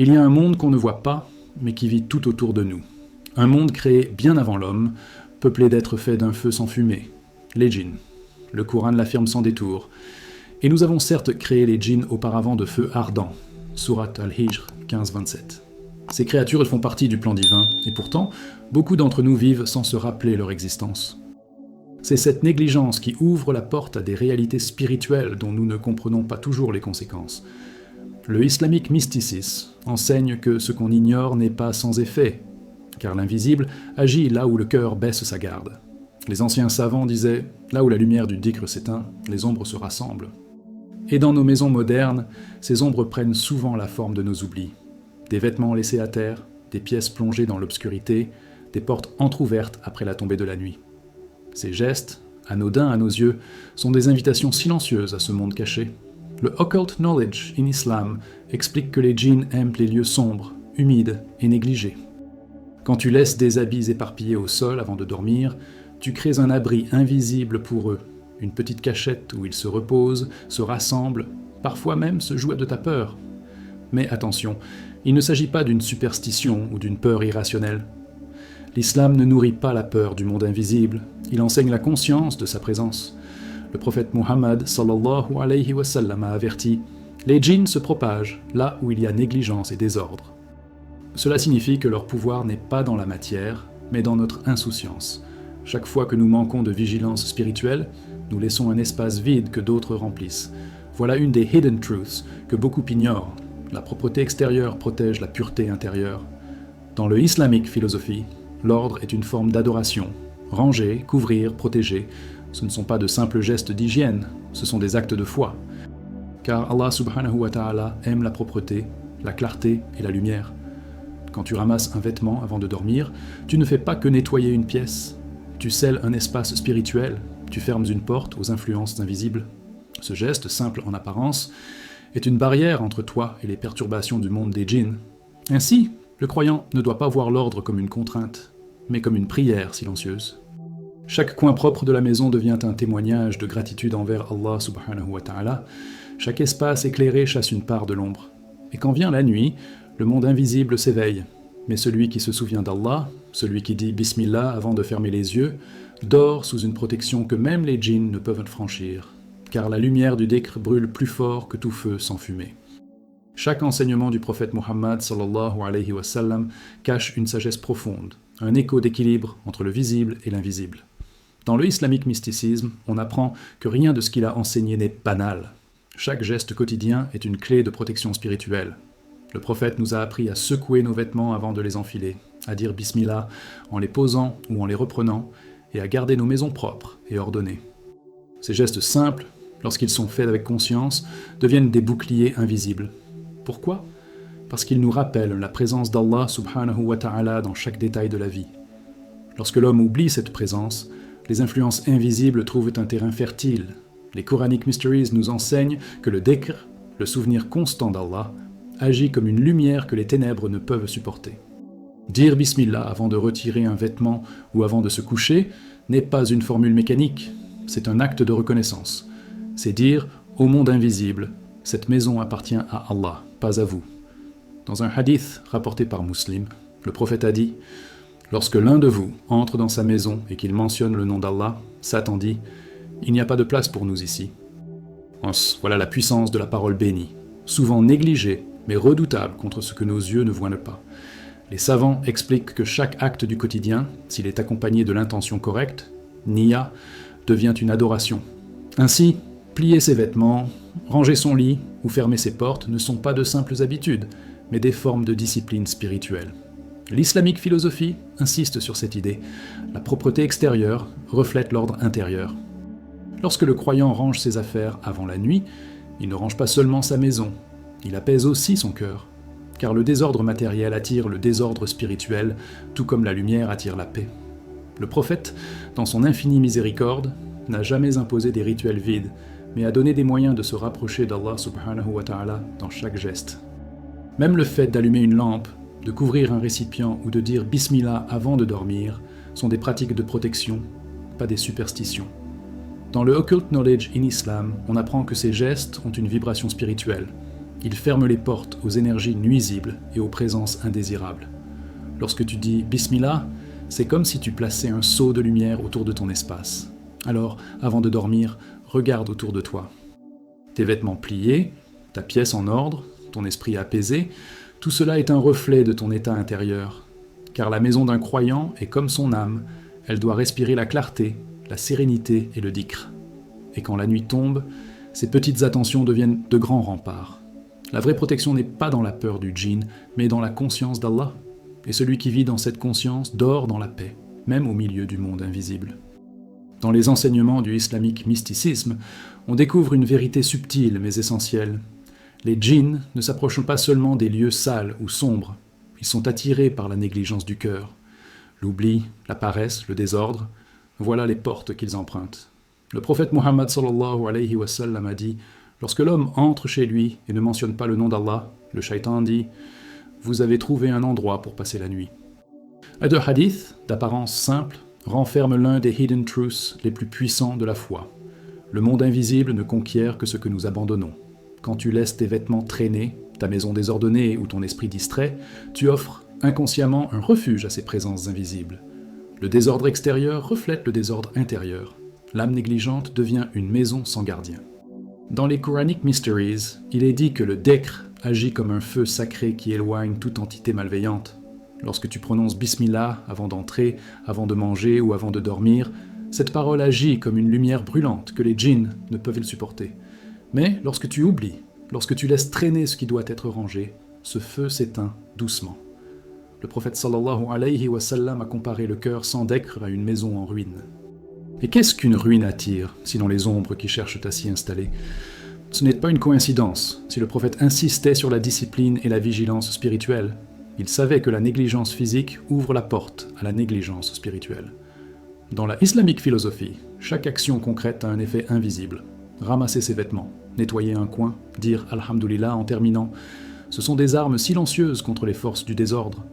Il y a un monde qu'on ne voit pas, mais qui vit tout autour de nous. Un monde créé bien avant l'homme, peuplé d'êtres faits d'un feu sans fumée, les djinns. Le Coran l'affirme sans détour. Et nous avons certes créé les djinns auparavant de feu ardent, Surat al-Hijr 15-27. Ces créatures font partie du plan divin, et pourtant, beaucoup d'entre nous vivent sans se rappeler leur existence. C'est cette négligence qui ouvre la porte à des réalités spirituelles dont nous ne comprenons pas toujours les conséquences. Le Islamic Mysticism enseigne que ce qu'on ignore n'est pas sans effet, car l'invisible agit là où le cœur baisse sa garde. Les anciens savants disaient « là où la lumière du dhikr s'éteint, les ombres se rassemblent ». Et dans nos maisons modernes, ces ombres prennent souvent la forme de nos oublis. Des vêtements laissés à terre, des pièces plongées dans l'obscurité, des portes entr'ouvertes après la tombée de la nuit. Ces gestes, anodins à nos yeux, sont des invitations silencieuses à ce monde caché. Le Occult Knowledge in Islam explique que les djinns aiment les lieux sombres, humides et négligés. Quand tu laisses des habits éparpillés au sol avant de dormir, tu crées un abri invisible pour eux, une petite cachette où ils se reposent, se rassemblent, parfois même se jouent de ta peur. Mais attention, il ne s'agit pas d'une superstition ou d'une peur irrationnelle. L'islam ne nourrit pas la peur du monde invisible, il enseigne la conscience de sa présence. Le prophète Muhammad sallallahu alayhi wa sallam a averti « Les djinns se propagent là où il y a négligence et désordre ». Cela signifie que leur pouvoir n'est pas dans la matière, mais dans notre insouciance. Chaque fois que nous manquons de vigilance spirituelle, nous laissons un espace vide que d'autres remplissent. Voilà une des hidden truths que beaucoup ignorent. La propreté extérieure protège la pureté intérieure. Dans le Islamic Philosophy, l'ordre est une forme d'adoration. Ranger, couvrir, protéger, ce ne sont pas de simples gestes d'hygiène, ce sont des actes de foi. Car Allah subhanahu wa ta'ala aime la propreté, la clarté et la lumière. Quand tu ramasses un vêtement avant de dormir, tu ne fais pas que nettoyer une pièce. Tu scelles un espace spirituel, tu fermes une porte aux influences invisibles. Ce geste, simple en apparence, est une barrière entre toi et les perturbations du monde des djinns. Ainsi, le croyant ne doit pas voir l'ordre comme une contrainte, mais comme une prière silencieuse. Chaque coin propre de la maison devient un témoignage de gratitude envers Allah subhanahu wa ta'ala. Chaque espace éclairé chasse une part de l'ombre. Et quand vient la nuit, le monde invisible s'éveille. Mais celui qui se souvient d'Allah, celui qui dit Bismillah avant de fermer les yeux, dort sous une protection que même les djinns ne peuvent franchir, car la lumière du dhikr brûle plus fort que tout feu sans fumée. Chaque enseignement du prophète Muhammad sallallahu alayhi wa sallam cache une sagesse profonde, un écho d'équilibre entre le visible et l'invisible. Dans le Islamic Mysticism, on apprend que rien de ce qu'il a enseigné n'est banal. Chaque geste quotidien est une clé de protection spirituelle. Le prophète nous a appris à secouer nos vêtements avant de les enfiler, à dire Bismillah en les posant ou en les reprenant, et à garder nos maisons propres et ordonnées. Ces gestes simples, lorsqu'ils sont faits avec conscience, deviennent des boucliers invisibles. Pourquoi ? Parce qu'ils nous rappellent la présence d'Allah subhanahu wa ta'ala dans chaque détail de la vie. Lorsque l'homme oublie cette présence, les influences invisibles trouvent un terrain fertile. Les Quranic Mysteries nous enseignent que le dhikr, le souvenir constant d'Allah, agit comme une lumière que les ténèbres ne peuvent supporter. Dire Bismillah avant de retirer un vêtement ou avant de se coucher n'est pas une formule mécanique, c'est un acte de reconnaissance. C'est dire au monde invisible, cette maison appartient à Allah, pas à vous. Dans un hadith rapporté par Muslim, le prophète a dit « Lorsque l'un de vous entre dans sa maison et qu'il mentionne le nom d'Allah, Satan dit « Il n'y a pas de place pour nous ici ». Voilà la puissance de la parole bénie, souvent négligée, mais redoutable contre ce que nos yeux ne voient pas. Les savants expliquent que chaque acte du quotidien, s'il est accompagné de l'intention correcte, niya, devient une adoration. Ainsi, plier ses vêtements, ranger son lit ou fermer ses portes ne sont pas de simples habitudes, mais des formes de discipline spirituelle. L'islamique philosophie insiste sur cette idée. La propreté extérieure reflète l'ordre intérieur. Lorsque le croyant range ses affaires avant la nuit, il ne range pas seulement sa maison, il apaise aussi son cœur. Car le désordre matériel attire le désordre spirituel, tout comme la lumière attire la paix. Le prophète, dans son infinie miséricorde, n'a jamais imposé des rituels vides, mais a donné des moyens de se rapprocher d'Allah subhanahu wa ta'ala dans chaque geste. Même le fait d'allumer une lampe, de couvrir un récipient ou de dire Bismillah avant de dormir sont des pratiques de protection, pas des superstitions. Dans le Occult Knowledge in Islam, on apprend que ces gestes ont une vibration spirituelle. Il ferme les portes aux énergies nuisibles et aux présences indésirables. Lorsque tu dis « Bismillah », c'est comme si tu plaçais un seau de lumière autour de ton espace. Alors, avant de dormir, regarde autour de toi. Tes vêtements pliés, ta pièce en ordre, ton esprit apaisé, tout cela est un reflet de ton état intérieur. Car la maison d'un croyant est comme son âme, elle doit respirer la clarté, la sérénité et le dhikr. Et quand la nuit tombe, ces petites attentions deviennent de grands remparts. La vraie protection n'est pas dans la peur du djinn, mais dans la conscience d'Allah. Et celui qui vit dans cette conscience dort dans la paix, même au milieu du monde invisible. Dans les enseignements du islamique mysticisme, on découvre une vérité subtile mais essentielle. Les djinns ne s'approchent pas seulement des lieux sales ou sombres, ils sont attirés par la négligence du cœur. L'oubli, la paresse, le désordre, voilà les portes qu'ils empruntent. Le prophète Muhammad sallallahu alayhi wa sallam a dit « Lorsque l'homme entre chez lui et ne mentionne pas le nom d'Allah, le shaitan dit « Vous avez trouvé un endroit pour passer la nuit ». Deux hadiths, d'apparence simple, renferment l'un des hidden truths les plus puissants de la foi. Le monde invisible ne conquiert que ce que nous abandonnons. Quand tu laisses tes vêtements traîner, ta maison désordonnée ou ton esprit distrait, tu offres inconsciemment un refuge à ces présences invisibles. Le désordre extérieur reflète le désordre intérieur. L'âme négligente devient une maison sans gardien. Dans les Quranic Mysteries, il est dit que le dhikr agit comme un feu sacré qui éloigne toute entité malveillante. Lorsque tu prononces Bismillah avant d'entrer, avant de manger ou avant de dormir, cette parole agit comme une lumière brûlante que les djinns ne peuvent le supporter. Mais lorsque tu oublies, lorsque tu laisses traîner ce qui doit être rangé, ce feu s'éteint doucement. Le prophète sallallahu alayhi wa sallam a comparé le cœur sans dhikr à une maison en ruine. Et qu'est-ce qu'une ruine attire, sinon les ombres qui cherchent à s'y installer ? Ce n'est pas une coïncidence si le prophète insistait sur la discipline et la vigilance spirituelle. Il savait que la négligence physique ouvre la porte à la négligence spirituelle. Dans la islamique philosophie, chaque action concrète a un effet invisible. Ramasser ses vêtements, nettoyer un coin, dire « Alhamdulillah » en terminant, ce sont des armes silencieuses contre les forces du désordre.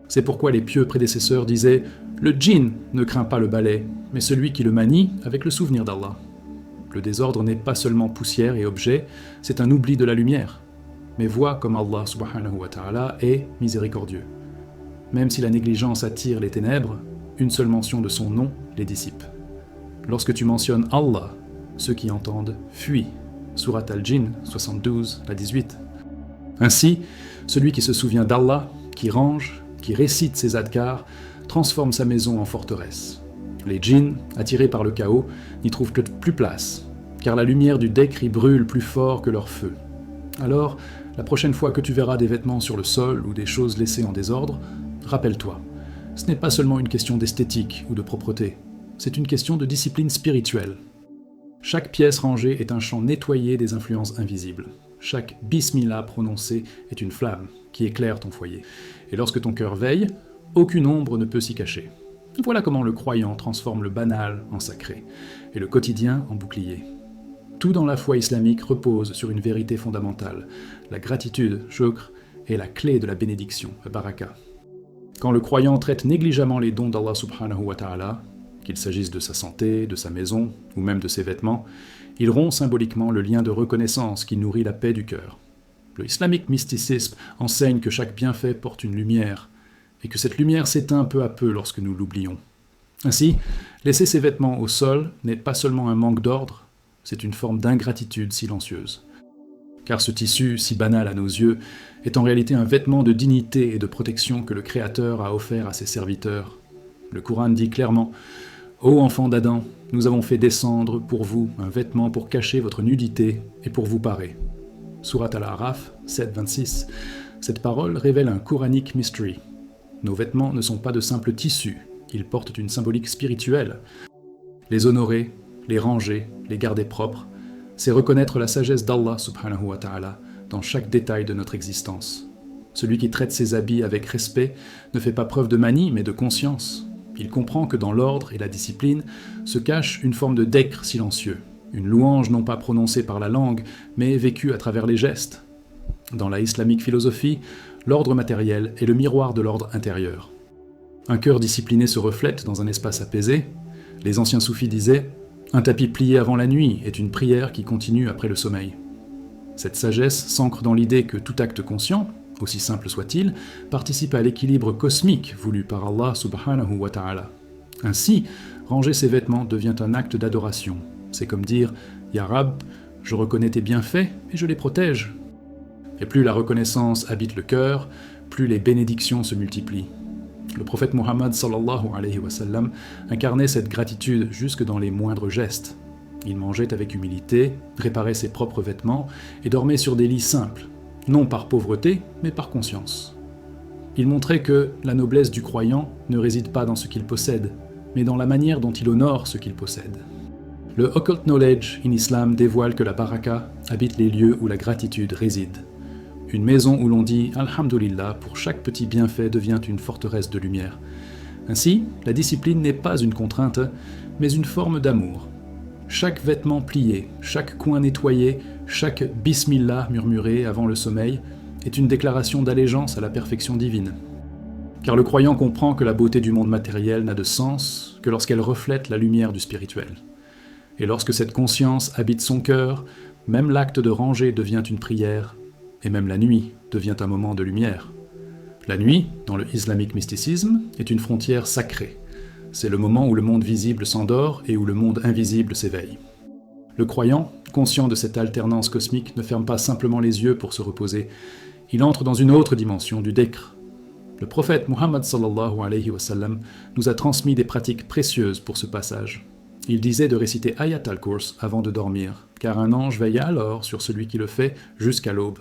C'est pourquoi les pieux prédécesseurs disaient « Le djinn ne craint pas le balai, mais celui qui le manie avec le souvenir d'Allah ». Le désordre n'est pas seulement poussière et objet, c'est un oubli de la lumière. Mais vois comme Allah subhanahu wa ta'ala est miséricordieux. Même si la négligence attire les ténèbres, une seule mention de son nom les dissipe. Lorsque tu mentionnes Allah, ceux qui entendent fuient. Surat al-Jinn 72, la 18. Ainsi, celui qui se souvient d'Allah, qui range, qui récite ses adkars, transforme sa maison en forteresse. Les djinns, attirés par le chaos, n'y trouvent plus place, car la lumière du dhikr y brûle plus fort que leur feu. Alors, la prochaine fois que tu verras des vêtements sur le sol ou des choses laissées en désordre, rappelle-toi, ce n'est pas seulement une question d'esthétique ou de propreté, c'est une question de discipline spirituelle. Chaque pièce rangée est un champ nettoyé des influences invisibles. Chaque bismillah prononcé est une flamme qui éclaire ton foyer. Et lorsque ton cœur veille, aucune ombre ne peut s'y cacher. Voilà comment le croyant transforme le banal en sacré, et le quotidien en bouclier. Tout dans la foi islamique repose sur une vérité fondamentale. La gratitude, shukr, est la clé de la bénédiction, la baraka. Quand le croyant traite négligemment les dons d'Allah subhanahu wa ta'ala, qu'il s'agisse de sa santé, de sa maison, ou même de ses vêtements, il rompt symboliquement le lien de reconnaissance qui nourrit la paix du cœur. Le islamique mysticisme enseigne que chaque bienfait porte une lumière, et que cette lumière s'éteint peu à peu lorsque nous l'oublions. Ainsi, laisser ses vêtements au sol n'est pas seulement un manque d'ordre, c'est une forme d'ingratitude silencieuse. Car ce tissu, si banal à nos yeux, est en réalité un vêtement de dignité et de protection que le Créateur a offert à ses serviteurs. Le Coran dit clairement « Ô enfants d'Adam, nous avons fait descendre pour vous un vêtement pour cacher votre nudité et pour vous parer. » Surat al-A'raf 7.26. Cette parole révèle un Quranic mystery. Nos vêtements ne sont pas de simples tissus, ils portent une symbolique spirituelle. Les honorer, les ranger, les garder propres, c'est reconnaître la sagesse d'Allah subhanahu wa ta'ala dans chaque détail de notre existence. Celui qui traite ses habits avec respect ne fait pas preuve de manie mais de conscience. Il comprend que dans l'ordre et la discipline se cache une forme de dhikr silencieux, une louange non pas prononcée par la langue mais vécue à travers les gestes. Dans la islamique philosophie, l'ordre matériel est le miroir de l'ordre intérieur. Un cœur discipliné se reflète dans un espace apaisé. Les anciens soufis disaient « Un tapis plié avant la nuit est une prière qui continue après le sommeil ». Cette sagesse s'ancre dans l'idée que tout acte conscient, aussi simple soit-il, participe à l'équilibre cosmique voulu par Allah subhanahu wa ta'ala. Ainsi, ranger ses vêtements devient un acte d'adoration. C'est comme dire « Ya Rab, je reconnais tes bienfaits et je les protège ». Et plus la reconnaissance habite le cœur, plus les bénédictions se multiplient. Le prophète Muhammad sallallahu alayhi wa sallam incarnait cette gratitude jusque dans les moindres gestes. Il mangeait avec humilité, réparait ses propres vêtements et dormait sur des lits simples, non par pauvreté, mais par conscience. Il montrait que la noblesse du croyant ne réside pas dans ce qu'il possède, mais dans la manière dont il honore ce qu'il possède. Le Occult Knowledge in Islam dévoile que la baraka habite les lieux où la gratitude réside. Une maison où l'on dit « Alhamdulillah » pour chaque petit bienfait devient une forteresse de lumière. Ainsi, la discipline n'est pas une contrainte, mais une forme d'amour. Chaque vêtement plié, chaque coin nettoyé, chaque « Bismillah » murmuré avant le sommeil est une déclaration d'allégeance à la perfection divine. Car le croyant comprend que la beauté du monde matériel n'a de sens que lorsqu'elle reflète la lumière du spirituel. Et lorsque cette conscience habite son cœur, même l'acte de ranger devient une prière, et même la nuit devient un moment de lumière. La nuit, dans le islamique mysticisme, est une frontière sacrée. C'est le moment où le monde visible s'endort et où le monde invisible s'éveille. Le croyant, conscient de cette alternance cosmique, ne ferme pas simplement les yeux pour se reposer. Il entre dans une autre dimension du dhikr. Le prophète Muhammad sallallahu alayhi wa sallam nous a transmis des pratiques précieuses pour ce passage. Il disait de réciter Ayat al-Kurs avant de dormir, car un ange veille alors sur celui qui le fait jusqu'à l'aube.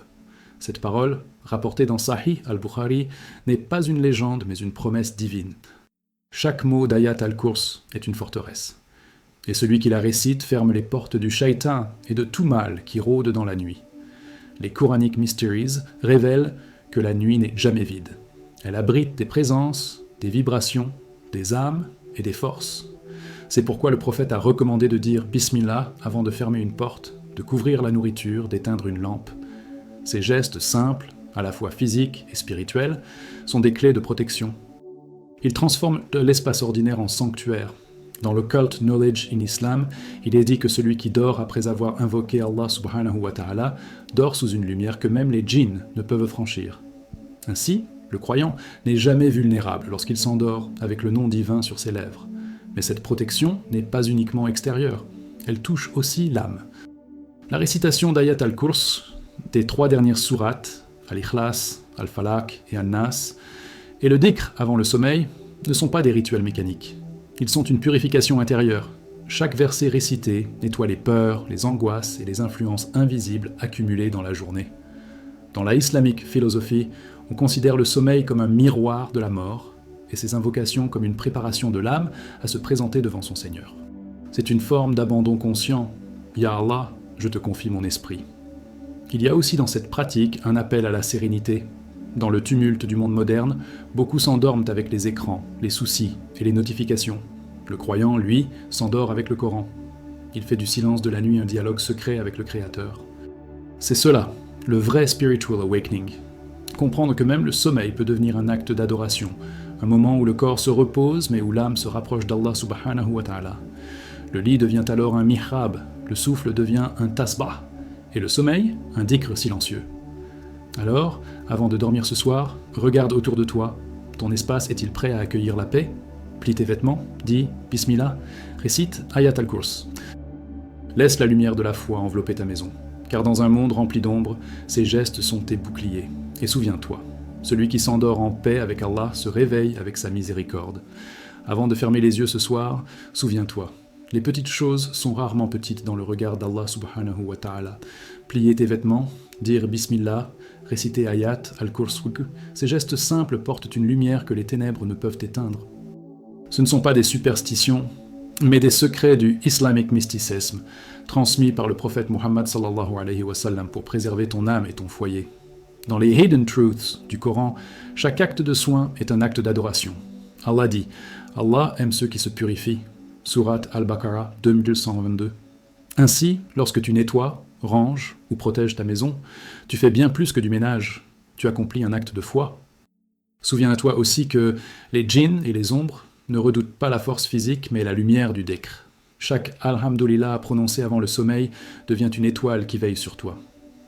Cette parole, rapportée dans Sahih al-Bukhari, n'est pas une légende mais une promesse divine. Chaque mot d'Ayat al-Kurs est une forteresse. Et celui qui la récite ferme les portes du shaitan et de tout mal qui rôde dans la nuit. Les Quranic Mysteries révèlent que la nuit n'est jamais vide. Elle abrite des présences, des vibrations, des âmes et des forces. C'est pourquoi le prophète a recommandé de dire Bismillah avant de fermer une porte, de couvrir la nourriture, d'éteindre une lampe. Ces gestes simples, à la fois physiques et spirituels, sont des clés de protection. Ils transforment l'espace ordinaire en sanctuaire. Dans le Cult Knowledge in Islam, il est dit que celui qui dort après avoir invoqué Allah subhanahu wa ta'ala dort sous une lumière que même les djinns ne peuvent franchir. Ainsi, le croyant n'est jamais vulnérable lorsqu'il s'endort avec le nom divin sur ses lèvres. Mais cette protection n'est pas uniquement extérieure, elle touche aussi l'âme. La récitation d'Ayat al-Kurs, des 3 dernières sourates, Al-Ikhlas, Al-Falaq et Al-Nas, et le dhikr avant le sommeil, ne sont pas des rituels mécaniques. Ils sont une purification intérieure. Chaque verset récité nettoie les peurs, les angoisses et les influences invisibles accumulées dans la journée. Dans la islamique philosophie, on considère le sommeil comme un miroir de la mort, et ses invocations comme une préparation de l'âme à se présenter devant son Seigneur. C'est une forme d'abandon conscient. « Ya Allah, je te confie mon esprit ». Il y a aussi dans cette pratique un appel à la sérénité. Dans le tumulte du monde moderne, beaucoup s'endorment avec les écrans, les soucis et les notifications. Le croyant, lui, s'endort avec le Coran. Il fait du silence de la nuit un dialogue secret avec le Créateur. C'est cela, le vrai spiritual awakening. Comprendre que même le sommeil peut devenir un acte d'adoration, un moment où le corps se repose mais où l'âme se rapproche d'Allah subhanahu wa ta'ala. Le lit devient alors un mihrab, le souffle devient un tasbah, et le sommeil, un dhikr silencieux. Alors, avant de dormir ce soir, regarde autour de toi. Ton espace est-il prêt à accueillir la paix ? Plie tes vêtements, dis Bismillah, récite Ayat al-Kurs. Laisse la lumière de la foi envelopper ta maison, car dans un monde rempli d'ombre, ces gestes sont tes boucliers. Et souviens-toi, celui qui s'endort en paix avec Allah se réveille avec sa miséricorde. Avant de fermer les yeux ce soir, souviens-toi, les petites choses sont rarement petites dans le regard d'Allah subhanahu wa ta'ala. Plier tes vêtements, dire Bismillah, réciter Ayat, Al-Kurs, ces gestes simples portent une lumière que les ténèbres ne peuvent éteindre. Ce ne sont pas des superstitions, mais des secrets du islamic mysticisme, transmis par le prophète Muhammad sallallahu alayhi wa sallam pour préserver ton âme et ton foyer. Dans les Hidden Truths du Coran, chaque acte de soin est un acte d'adoration. Allah dit « Allah aime ceux qui se purifient » Sourate Al-Baqarah 2222. Ainsi, lorsque tu nettoies, ranges ou protèges ta maison, tu fais bien plus que du ménage, tu accomplis un acte de foi. Souviens-toi aussi que les djinns et les ombres ne redoutent pas la force physique mais la lumière du dhikr. Chaque Alhamdulillah prononcé avant le sommeil devient une étoile qui veille sur toi.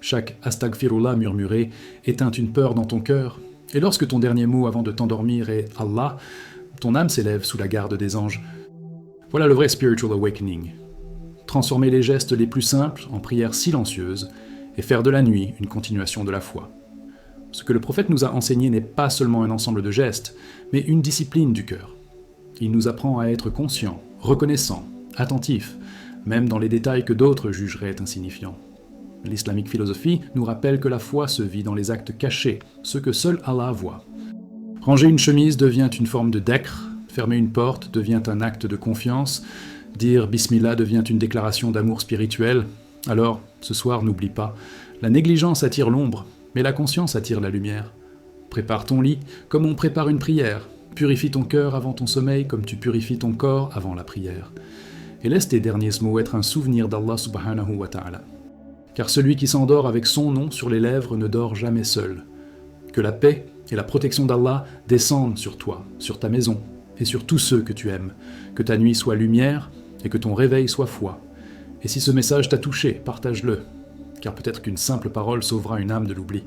Chaque astaghfirullah murmuré éteint une peur dans ton cœur, et lorsque ton dernier mot avant de t'endormir est Allah, ton âme s'élève sous la garde des anges. Voilà le vrai spiritual awakening. Transformer les gestes les plus simples en prières silencieuses et faire de la nuit une continuation de la foi. Ce que le prophète nous a enseigné n'est pas seulement un ensemble de gestes, mais une discipline du cœur. Il nous apprend à être conscient, reconnaissant, attentif, même dans les détails que d'autres jugeraient insignifiants. L'islamique philosophie nous rappelle que la foi se vit dans les actes cachés, ceux que seul Allah voit. Ranger une chemise devient une forme de dhikr, fermer une porte devient un acte de confiance, dire Bismillah devient une déclaration d'amour spirituel. Alors, ce soir, n'oublie pas, la négligence attire l'ombre, mais la conscience attire la lumière. Prépare ton lit comme on prépare une prière, purifie ton cœur avant ton sommeil comme tu purifies ton corps avant la prière. Et laisse tes derniers mots être un souvenir d'Allah subhanahu wa ta'ala. Car celui qui s'endort avec son nom sur les lèvres ne dort jamais seul. Que la paix et la protection d'Allah descendent sur toi, sur ta maison et sur tous ceux que tu aimes. Que ta nuit soit lumière et que ton réveil soit foi. Et si ce message t'a touché, partage-le, car peut-être qu'une simple parole sauvera une âme de l'oubli.